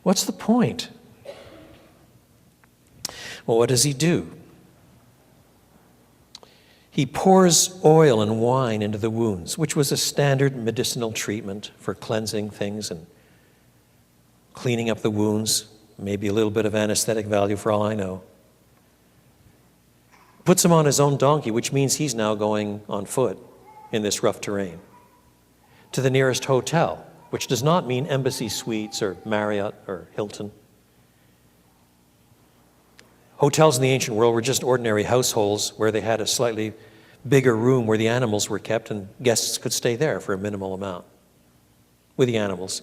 What's the point? Well, what does he do? He pours oil and wine into the wounds, which was a standard medicinal treatment for cleansing things and cleaning up the wounds, maybe a little bit of anesthetic value for all I know. Puts him on his own donkey, which means he's now going on foot in this rough terrain, to the nearest hotel, which does not mean Embassy Suites or Marriott or Hilton. Hotels in the ancient world were just ordinary households where they had a slightly bigger room where the animals were kept and guests could stay there for a minimal amount with the animals.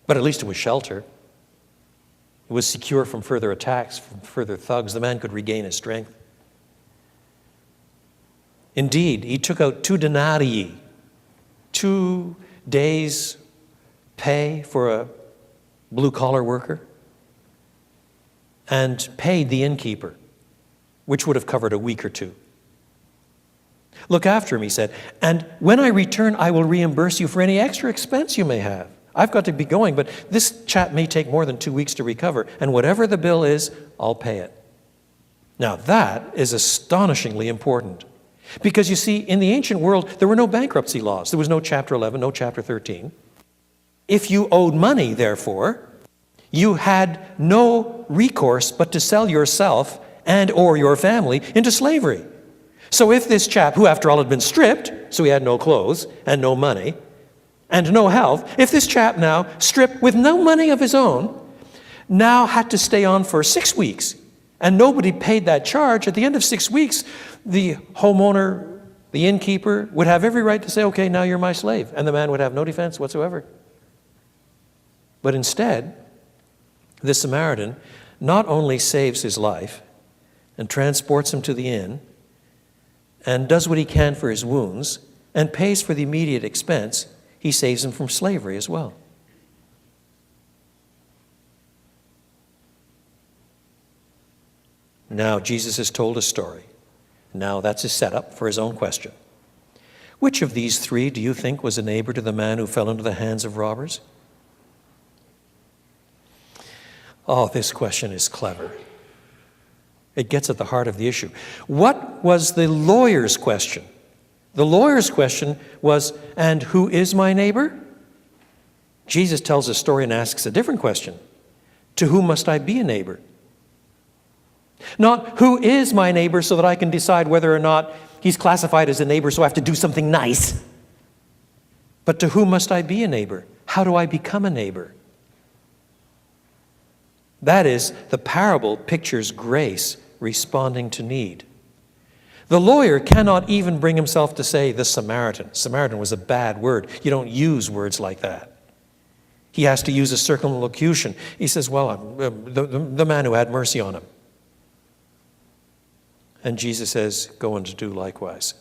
But at least it was shelter. It was secure from further attacks, from further thugs. The man could regain his strength. Indeed, he took out 2 denarii, 2 days' pay for a blue-collar worker, and paid the innkeeper, which would have covered a week or 2. Look after him, he said, and when I return, I will reimburse you for any extra expense you may have. I've got to be going, but this chap may take more than 2 weeks to recover, and whatever the bill is, I'll pay it. Now that is astonishingly important. Because you see, in the ancient world, there were no bankruptcy laws. There was no Chapter 11, no Chapter 13. If you owed money, therefore, you had no recourse but to sell yourself and or your family into slavery. So if this chap, who after all had been stripped, so he had no clothes and no money and no health, if this chap now, stripped with no money of his own, now had to stay on for 6 weeks and nobody paid that charge, at the end of 6 weeks, the homeowner, the innkeeper, would have every right to say, okay, now you're my slave. And the man would have no defense whatsoever. But instead, the Samaritan not only saves his life and transports him to the inn and does what he can for his wounds and pays for the immediate expense, he saves him from slavery as well. Now Jesus has told a story. Now that's his setup for his own question. Which of these 3 do you think was a neighbor to the man who fell into the hands of robbers? Oh, this question is clever. It gets at the heart of the issue. What was the lawyer's question? The lawyer's question was, and who is my neighbor? Jesus tells a story and asks a different question. To whom must I be a neighbor? Not who is my neighbor so that I can decide whether or not he's classified as a neighbor so I have to do something nice. But to whom must I be a neighbor? How do I become a neighbor? That is, the parable pictures grace responding to need. The lawyer cannot even bring himself to say the Samaritan. Samaritan was a bad word. You don't use words like that. He has to use a circumlocution. He says, well, the man who had mercy on him. And Jesus says, go and do likewise.